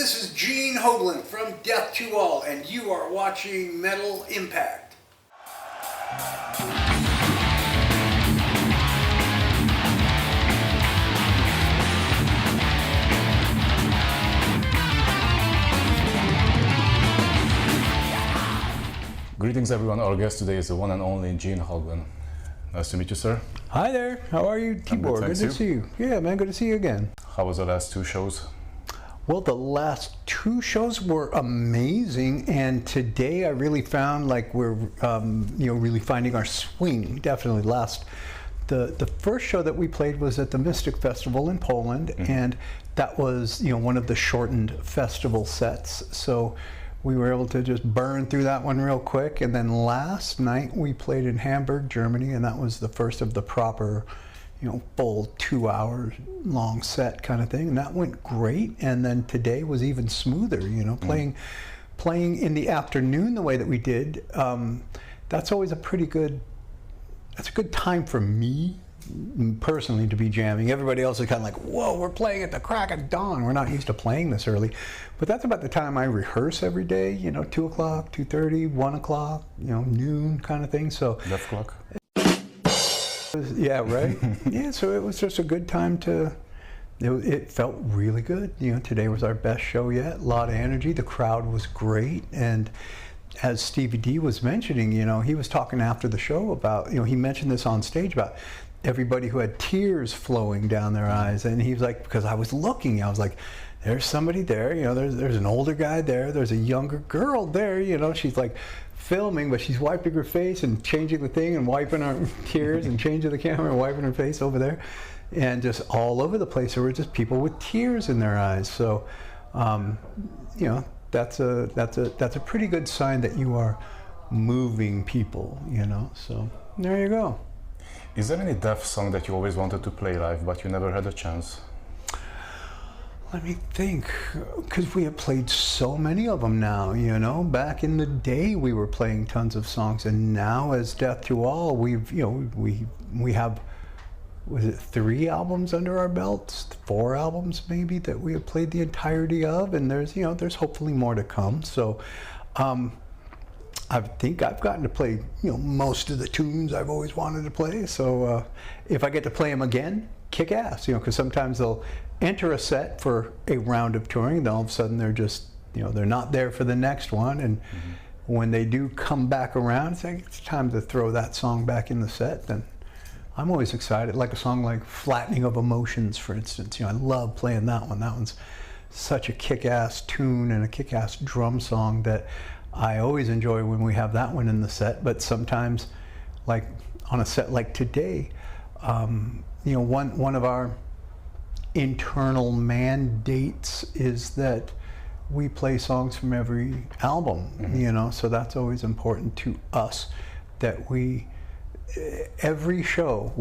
this is Gene Hoglan from Dethklok, and you are watching Metal Impact. Greetings everyone, our guest today is the one and only Gene Hoglan. Nice to meet you, sir. Hi there, how are you, Tibor? Good to see you. Yeah, man, good to see you again. How was the last two shows? Well, the last two shows were amazing, and today I really found like we're, really finding our swing. Definitely, the first show that we played was at the Mystic Festival in Poland, and that was one of the shortened festival sets. So we were able to just burn through that one real quick, and then last night we played in Hamburg, Germany, and that was the first of the proper full 2 hour long set kind of thing, and that went great. And then today was even smoother, playing in the afternoon the way that we did. That's always a good time for me personally to be jamming. Everybody else is kind of like, whoa, we're playing at the crack of dawn. We're not used to playing this early. But that's about the time I rehearse every day, 2 o'clock, 2:30, 1 o'clock, noon kind of thing. So Dethklok. Yeah, right. Yeah, so it was just a good time it felt really good. Today was our best show yet. A lot of energy. The crowd was great. And as Stevie D was mentioning, he was talking after the show about, he mentioned this on stage about everybody who had tears flowing down their eyes. And he was like, because I was looking, I was like, there's somebody there, there's an older guy there, there's a younger girl there, she's like filming, but she's wiping her face and changing the thing and wiping her tears and changing the camera and wiping her face over there. And just all over the place, there were just people with tears in their eyes. So, that's a pretty good sign that you are moving people, so there you go. Is there any Death song that you always wanted to play live, but you never had a chance? Let me think, because we have played so many of them now, Back in the day, we were playing tons of songs, and now as Dethklok, we have, was it 3 albums under our belts, 4 albums maybe that we have played the entirety of, and there's hopefully more to come. So, I think I've gotten to play, most of the tunes I've always wanted to play. So, if I get to play them again, kick ass, because sometimes they'll enter a set for a round of touring, and then all of a sudden they're just, they're not there for the next one. And when they do come back around, it's time to throw that song back in the set. Then I'm always excited, like a song like Flattening of Emotions, for instance. I love playing that one. That one's such a kick-ass tune and a kick-ass drum song that I always enjoy when we have that one in the set. But sometimes, like on a set like today, one of our internal mandates is that we play songs from every album, so that's always important to us, that every show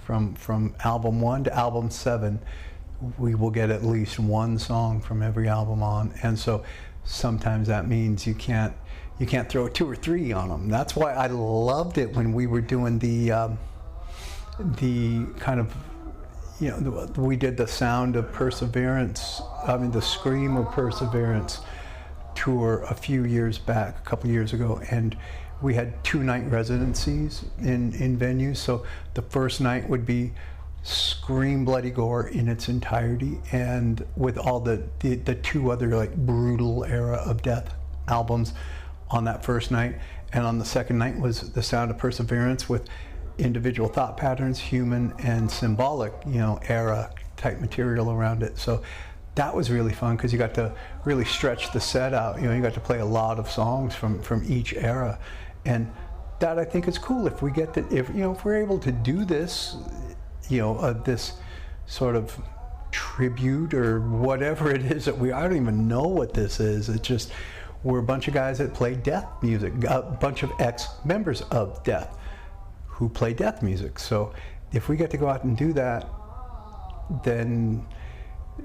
from album 1 to album 7, we will get at least one song from every album on. And so sometimes that means you can't throw 2 or 3 on them. That's why I loved it when we were doing the kind of, we did the Sound of Perseverance, the Scream of Perseverance tour a few years back, a couple years ago, and we had 2-night residencies in venues. So the first night would be Scream Bloody Gore in its entirety, and with all the 2 other like brutal era of death albums on that first night. And on the second night was the Sound of Perseverance with individual thought patterns, human and symbolic, era type material around it. So that was really fun because you got to really stretch the set out. You got to play a lot of songs from each era, and that I think is cool. If we get to, if we're able to do this, this sort of tribute or whatever it is that I don't even know what this is. It's just we're a bunch of guys that play death music, a bunch of ex-members of Death who play death music. So if we get to go out and do that, then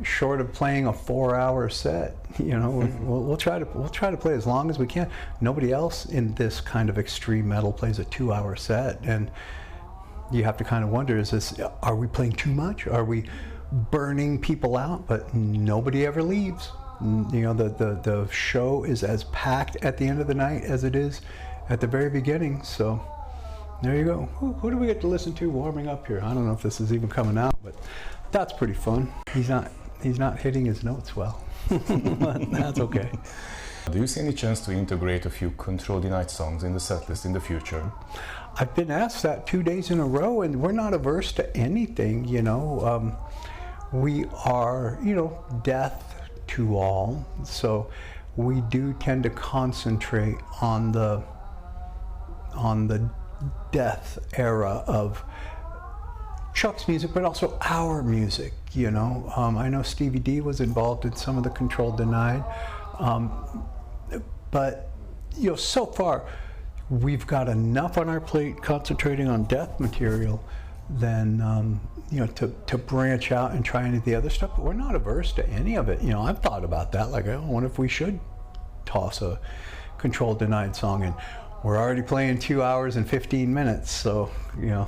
short of playing a 4-hour set, we'll try to play as long as we can. Nobody else in this kind of extreme metal plays a 2-hour set, and you have to kind of wonder, are we playing too much? Are we burning people out? But nobody ever leaves. The show is as packed at the end of the night as it is at the very beginning. So there you go. Who do we get to listen to warming up here? I don't know if this is even coming out, but that's pretty fun. He's not hitting his notes well, but that's okay. Do you see any chance to integrate a few Control Denied songs in the setlist in the future? I've been asked that 2 days in a row, and we're not averse to anything, We are, death to all, so we do tend to concentrate on the death era of Chuck's music, but also our music, I know Stevie D was involved in some of the Control Denied, but, so far, we've got enough on our plate concentrating on death material than, to branch out and try any of the other stuff, but we're not averse to any of it. I've thought about that, like, I wonder if we should toss a Control Denied song in. We're already playing 2 hours and 15 minutes, so,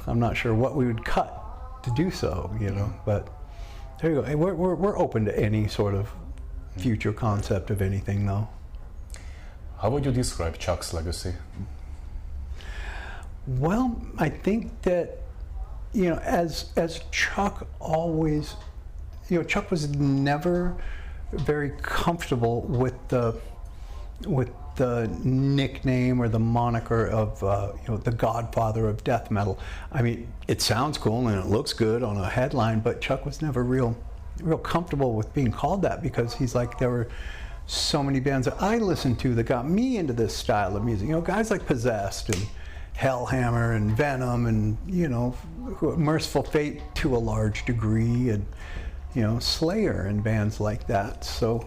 I'm not sure what we would cut to do so, but there you go. And we're open to any sort of future concept of anything, though. How would you describe Chuck's legacy? Well, I think that, as Chuck always, Chuck was never very comfortable with the nickname or the moniker of, the godfather of death metal. I mean, it sounds cool and it looks good on a headline, but Chuck was never real comfortable with being called that, because he's like, there were so many bands that I listened to that got me into this style of music. Guys like Possessed and Hellhammer and Venom and, Merciful Fate to a large degree, and, Slayer and bands like that. So,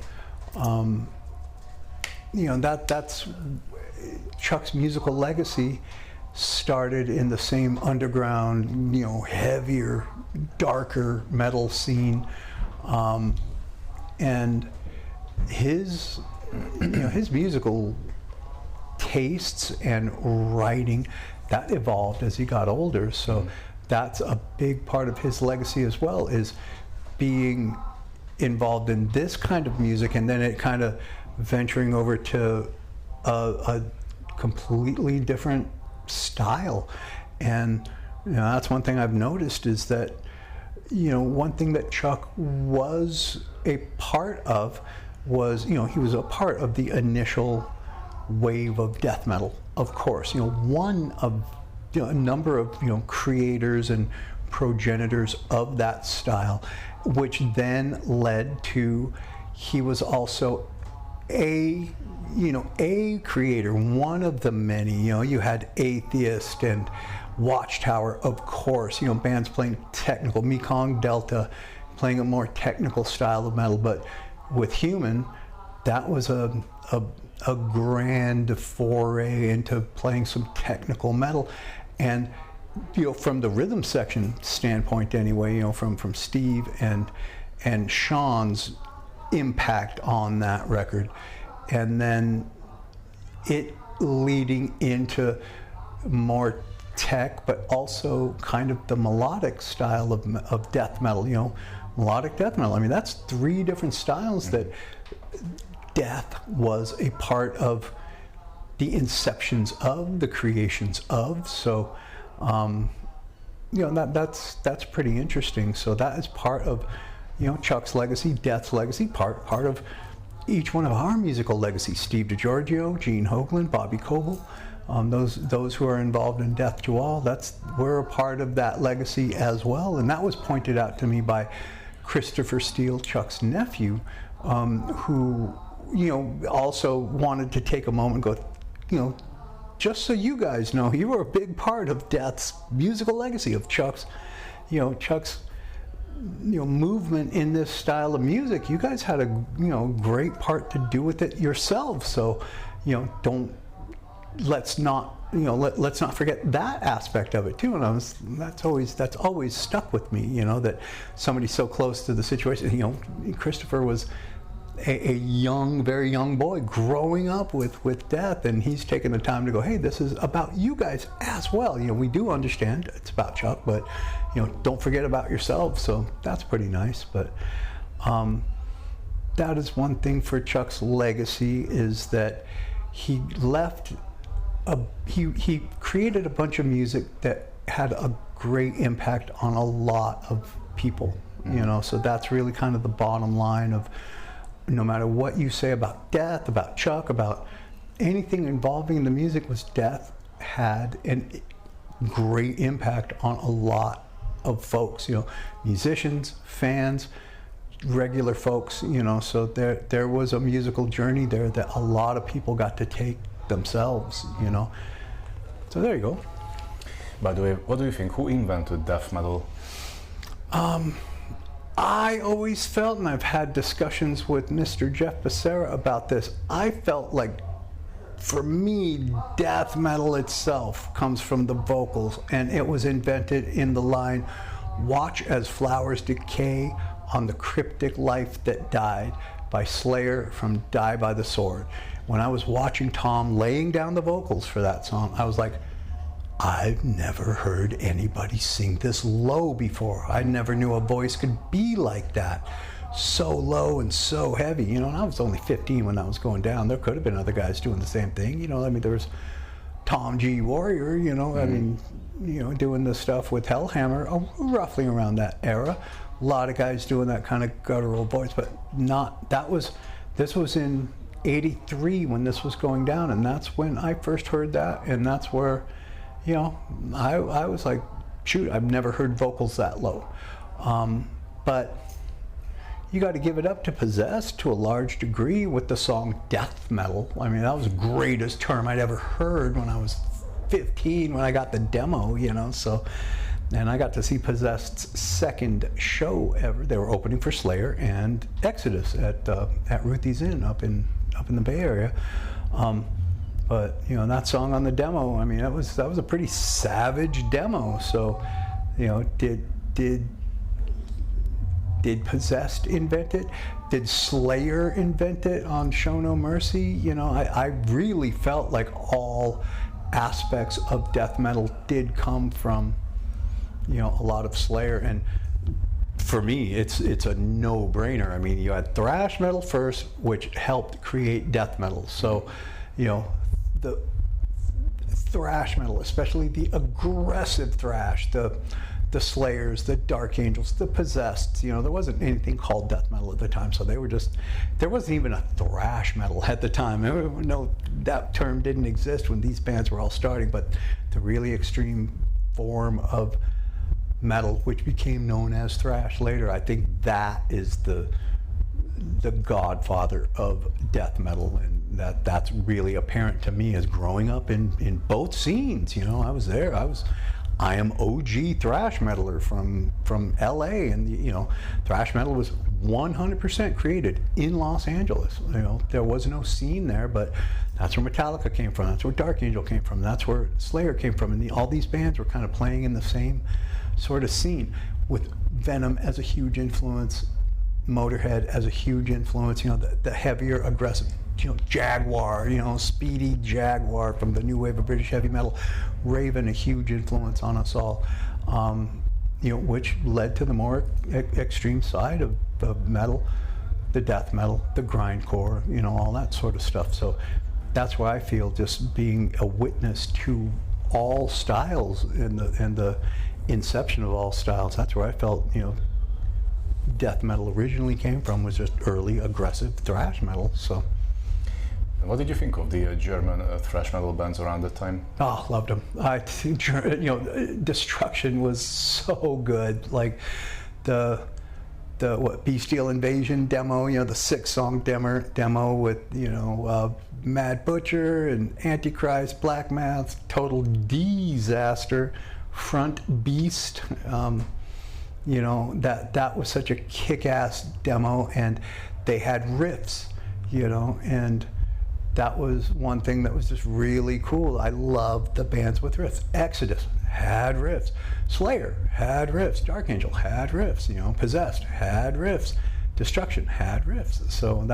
that's Chuck's musical legacy started in the same underground, heavier, darker metal scene. And his musical tastes and writing, that evolved as he got older. So that's a big part of his legacy as well, is being involved in this kind of music, and then it kind of venturing over to a completely different style. And that's one thing I've noticed, is that one thing that Chuck was a part of was, he was a part of the initial wave of death metal, of course. One of a number of creators and progenitors of that style, which then led to, he was also a creator, one of the many. You had Atheist and Watchtower, of course, bands playing technical, Mekong Delta playing a more technical style of metal, but with Human, that was a grand foray into playing some technical metal. And from the rhythm section standpoint anyway, from Steve and Sean's impact on that record, and then it leading into more tech, but also kind of the melodic style of death metal, melodic death metal. I mean, that's 3 different styles that death was a part of the inceptions of, the creations of. So, that's pretty interesting. So that is part of, Chuck's legacy, Death's legacy, part of each one of our musical legacies. Steve DiGiorgio, Gene Hoglan, Bobby Coble, those who are involved in Death to All, we're a part of that legacy as well. And that was pointed out to me by Christopher Steele, Chuck's nephew, who, also wanted to take a moment and go, just so you guys know, you were a big part of Death's musical legacy, of Chuck's movement in this style of music. You guys had a great part to do with it yourselves. So let's not forget that aspect of it too. And that's always stuck with me. That somebody so close to the situation. Christopher was a very young boy growing up with death, and he's taken the time to go, hey, this is about you guys as well. We do understand it's about Chuck, but don't forget about yourselves. So that's pretty nice. But that is one thing for Chuck's legacy, is that he left he created a bunch of music that had a great impact on a lot of people, you know. So that's really kind of the bottom line of, no matter what you say about Death, about Chuck, about anything involving the music, was Death had a great impact on a lot of folks, you know, musicians, fans, regular folks, you know. So there was a musical journey there that a lot of people got to take themselves, you know. So there you go. By the way, what do you think? Who invented death metal? I always felt, and I've had discussions with Mr. Jeff Becerra about this, I felt like, for me, death metal itself comes from the vocals, and it was invented in the line, "Watch as flowers decay on the cryptic life that died," by Slayer from Die by the Sword. When I was watching Tom laying down the vocals for that song, I was like, I've never heard anybody sing this low before. I never knew a voice could be like that. So low and so heavy, you know. And I was only 15 when that was going down. There could have been other guys doing the same thing, you know. I mean, there was Tom G. Warrior, you know, I mean, you know, doing the stuff with Hellhammer, roughly around that era. A lot of guys doing that kind of guttural voice, but not, this was in 83 when this was going down, and that's when I first heard that, and that's where, you know, I was like, shoot, I've never heard vocals that low. But you got to give it up to Possessed to a large degree with the song Death Metal. I mean, that was the greatest term I'd ever heard when I was 15, when I got the demo, you know. So, and I got to see Possessed's second show ever. They were opening for Slayer and Exodus at Ruthie's Inn up in the Bay Area. But you know, that song on the demo, I mean, that was a pretty savage demo. So, you know, did Possessed invent it? Did Slayer invent it on Show No Mercy? You know, I really felt like all aspects of death metal did come from, you know, a lot of Slayer. And for me, it's a no-brainer. I mean, you had thrash metal first, which helped create death metal. So, you know, the thrash metal, especially the aggressive thrash, the Slayers, the Dark Angels, the Possessed, you know, there wasn't anything called death metal at the time, so they were just, there wasn't even a thrash metal at the time. No, that term didn't exist when these bands were all starting, but the really extreme form of metal, which became known as thrash later, I think that is the godfather of death metal, and that's really apparent to me as growing up in both scenes. You know, I was there. I am OG thrash metaler from LA, and you know, thrash metal was 100% created in Los Angeles. You know, there was no scene there, but that's where Metallica came from. That's where Dark Angel came from. That's where Slayer came from, and all these bands were kind of playing in the same sort of scene, with Venom as a huge influence, Motorhead as a huge influence. You know, the heavier, aggressive, you know, Jaguar, you know, speedy Jaguar from the new wave of British heavy metal. Raven, a huge influence on us all, you know, which led to the more extreme side of metal, the death metal, the grindcore, you know, all that sort of stuff. So that's why I feel, just being a witness to all styles and the inception of all styles, that's where I felt, you know, death metal originally came from, was just early aggressive thrash metal. So. What did you think of the German thrash metal bands around that time? Oh, loved them. I think, you know, Destruction was so good. Like the Bestial Invasion demo, you know, the 6-song demo with, you know, Mad Butcher and Antichrist, Black Math, total disaster, Front Beast. You know, that was such a kick-ass demo, and they had riffs, you know, and that was one thing that was just really cool. I loved the bands with riffs. Exodus had riffs. Slayer had riffs. Dark Angel had riffs. You know, Possessed had riffs. Destruction had riffs. So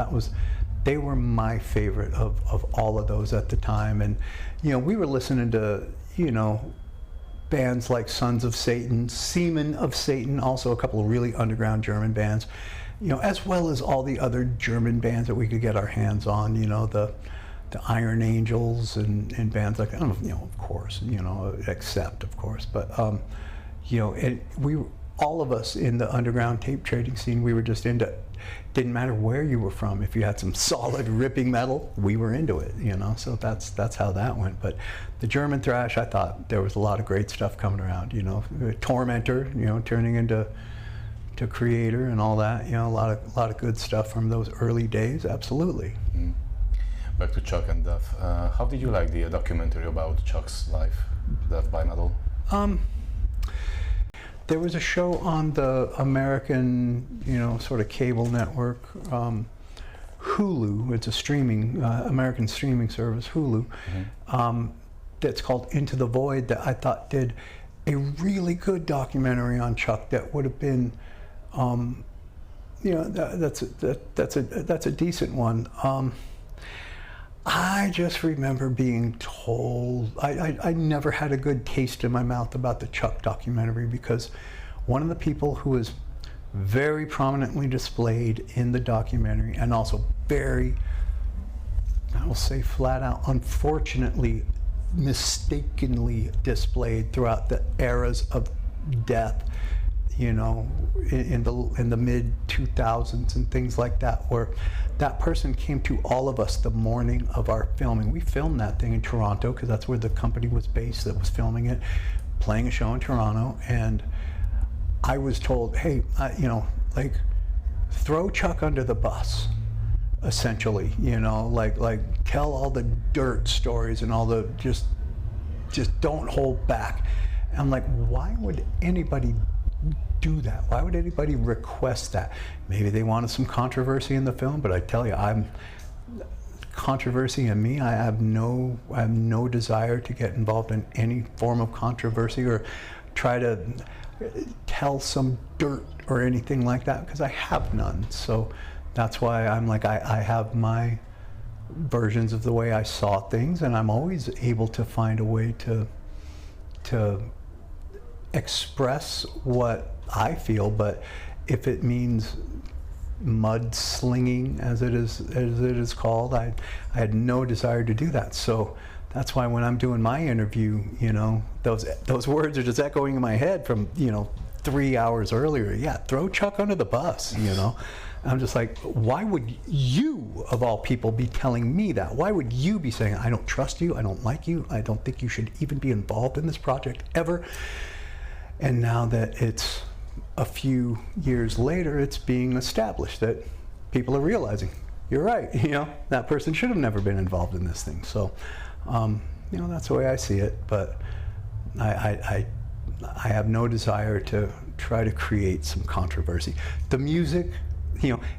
they were my favorite of all of those at the time. And, you know, we were listening to, you know, bands like Sons of Satan, Semen of Satan, also a couple of really underground German bands. as well as all the other German bands that we could get our hands on, the Iron Angels and bands like, of course, Accept, of course, but, and all of us in the underground tape trading scene, we were just into, didn't matter where you were from. If you had some solid ripping metal, we were into it, so that's how that went. But the German thrash, I thought there was a lot of great stuff coming around, Tormentor, turning into Creator and all that, a lot of good stuff from those early days, absolutely. Mm. Back to Chuck and Death. How did you like the documentary about Chuck's life, Death by Metal? There was a show on the American, sort of cable network, Hulu. It's a streaming, American streaming service, Hulu. Mm-hmm. That's called Into the Void, that I thought did a really good documentary on Chuck. That would have been, that's a decent one. I just remember being told, I never had a good taste in my mouth about the Chuck documentary, because one of the people who was very prominently displayed in the documentary, and also very, I will say flat out, unfortunately, mistakenly displayed throughout the eras of Death, in the mid 2000s and things like that, where that person came to all of us the morning of our filming. We filmed that thing in Toronto because that's where the company was based that was filming it, playing a show in Toronto, and I was told, hey, throw Chuck under the bus, essentially, like tell all the dirt stories and all the just don't hold back. I'm like, why would anybody do that? Why would anybody request that? Maybe they wanted some controversy in the film, but I tell you, controversy in me, I have no desire to get involved in any form of controversy or try to tell some dirt or anything like that, because I have none. So that's why I'm like, I have my versions of the way I saw things, and I'm always able to find a way to express what I feel, but if it means mudslinging, as it is called, I had no desire to do that. So that's why when I'm doing my interview, those words are just echoing in my head from 3 hours earlier. Yeah, throw Chuck under the bus. I'm just like, why would you, of all people, be telling me that? Why would you be saying, I don't trust you, I don't like you, I don't think you should even be involved in this project ever? And now that it's a few years later, it's being established that people are realizing, you're right, that person should have never been involved in this thing. So, that's the way I see it, but I have no desire to try to create some controversy. The music,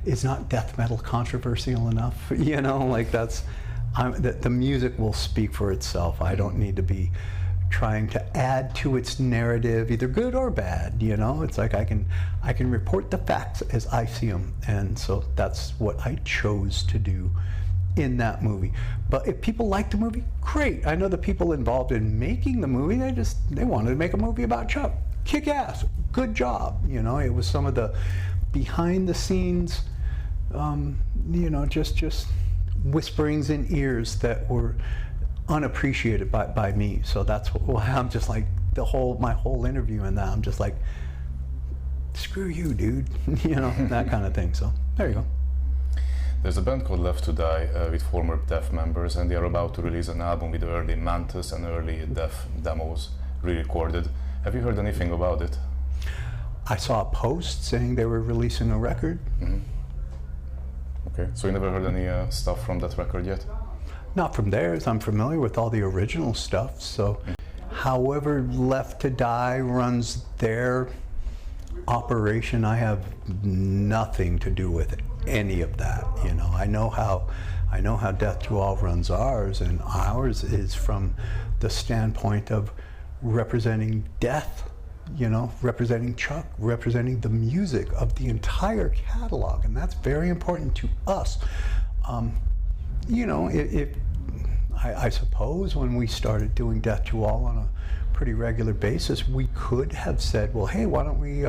is not death metal controversial enough, the music will speak for itself. I don't need to be trying to add to its narrative, either good or bad. It's like I can report the facts as I see them, and so that's what I chose to do in that movie. But if people like the movie, great. I know the people involved in making the movie, they wanted to make a movie about Chuck. Kick ass, good job. It was some of the behind the scenes, just whisperings in ears that were unappreciated by me. So that's what I'm just like, my whole interview and that, I'm just like, screw you, dude. That kind of thing. So there you go. There's a band called Left to Die with former Death members, and they are about to release an album with early Mantis and early Death demos re-recorded. Have you heard anything about it? I saw a post saying they were releasing a record. Mm-hmm. Okay, so you never heard any stuff from that record yet? Not from theirs. I'm familiar with all the original stuff. So, however Left to Die runs their operation, I have nothing to do with any of that. I know how Dethklok runs ours, and ours is from the standpoint of representing Death, representing Chuck, representing the music of the entire catalog, and that's very important to us. I suppose when we started doing Dethklok on a pretty regular basis, we could have said, well, hey, why don't we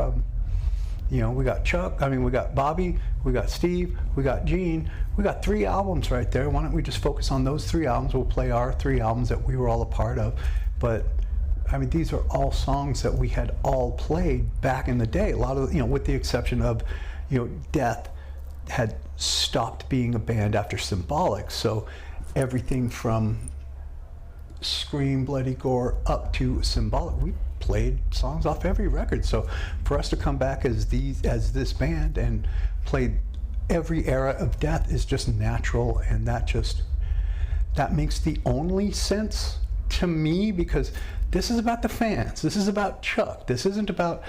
You know, we got Chuck, we got Bobby, we got Steve, we got Gene. We got 3 albums right there. Why don't we just focus on those 3 albums? We'll play our 3 albums that we were all a part of. But these are all songs that we had all played back in the day. A lot of, with the exception of, Death had stopped being a band after Symbolic. So everything from Scream, Bloody Gore up to Symbolic, we played songs off every record. So for us to come back as this band and play every era of Death is just natural, and that makes the only sense to me, because this is about the fans. This is about Chuck. This isn't about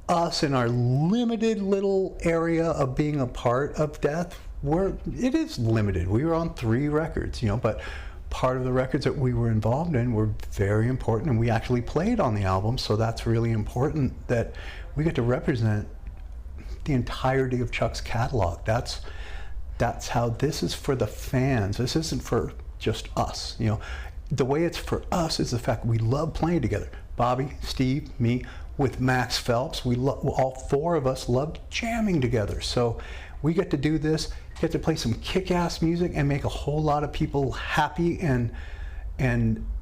us in our limited little area of being a part of Death. It is limited. We were on 3 records, but part of the records that we were involved in were very important, and we actually played on the album. So that's really important that we get to represent the entirety of Chuck's catalog. That's how this is for the fans. This isn't for just us. The way it's for us is the fact we love playing together. Bobby, Steve, me, with Max Phelps, all 4 of us loved jamming together. So we get to do this, get to play some kick-ass music and make a whole lot of people happy and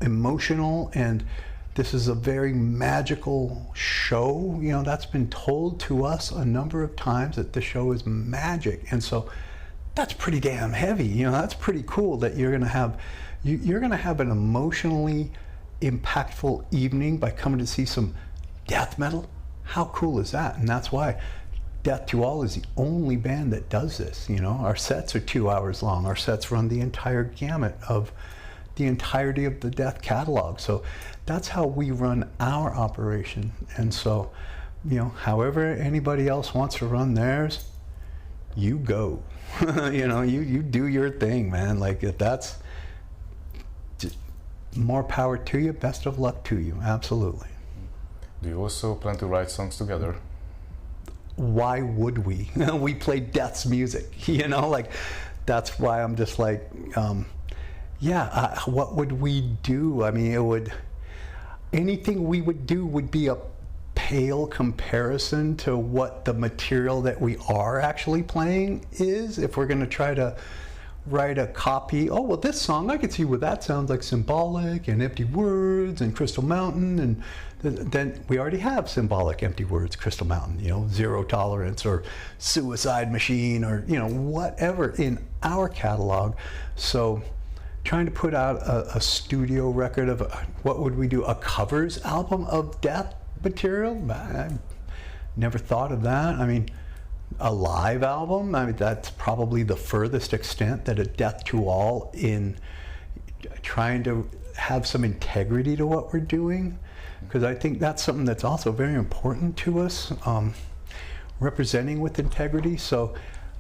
emotional. And this is a very magical show. That's been told to us a number of times, that the show is magic. And so that's pretty damn heavy. That's pretty cool that you're going to have an emotionally impactful evening by coming to see some death metal. How cool is that? And that's why Death to All is the only band that does this. Our sets are 2 hours long. Our sets run the entire gamut of the entirety of the Death catalog. So that's how we run our operation. And so, however anybody else wants to run theirs, you go. You do your thing, man. Like, if that's just more power to you, best of luck to you. Absolutely. Do you also plan to write songs together? Why would we? We play Death's music, that's why I'm just like, what would we do? Anything we would do would be a pale comparison to what the material that we are actually playing is. If we're going to try to write a copy, this song, I could see what that sounds like, Symbolic and Empty Words and Crystal Mountain, and then we already have Symbolic, Empty Words, Crystal Mountain, Zero Tolerance or Suicide Machine, or whatever in our catalog. So trying to put out a studio record of what would we do, a covers album of Death material? I never thought of that. A live album, that's probably the furthest extent that a Death to All in trying to have some integrity to what we're doing, because I think that's something that's also very important to us, representing with integrity. So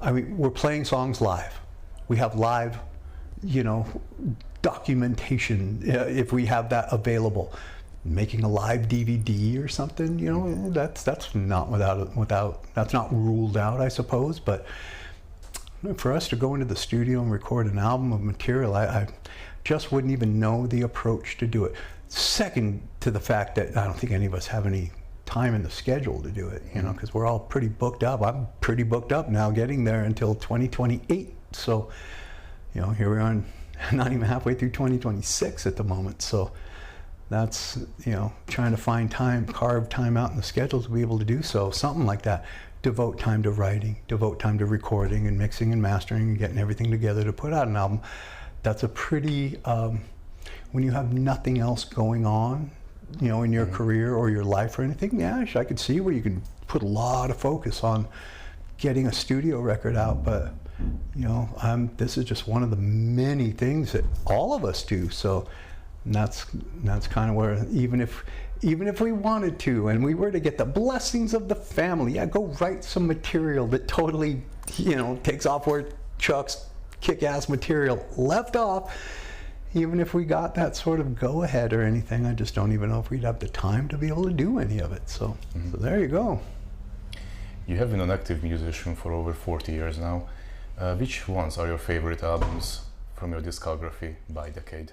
we're playing songs live. We have live, documentation, if we have that available. Making a live DVD or something, that's not that's not ruled out, I suppose. But for us to go into the studio and record an album of material, I just wouldn't even know the approach to do it. Second to the fact that I don't think any of us have any time in the schedule to do it, because we're all pretty booked up. I'm pretty booked up now, getting there until 2028. So, here we are, not even halfway through 2026 at the moment. So that's, trying to find time, carve time out in the schedule to be able to do so. Something like that. Devote time to writing, devote time to recording and mixing and mastering and getting everything together to put out an album. That's a pretty, when you have nothing else going on, in your career or your life or anything, I could see where you can put a lot of focus on getting a studio record out. But, this is just one of the many things that all of us do. So that's kind of where, even if we wanted to and we were to get the blessings of the family, go write some material that totally, takes off where Chuck's kick-ass material left off. Even if we got that sort of go-ahead or anything, I just don't even know if we'd have the time to be able to do any of it. So there you go. You have been an active musician for over 40 years now. Which ones are your favorite albums from your discography by decade?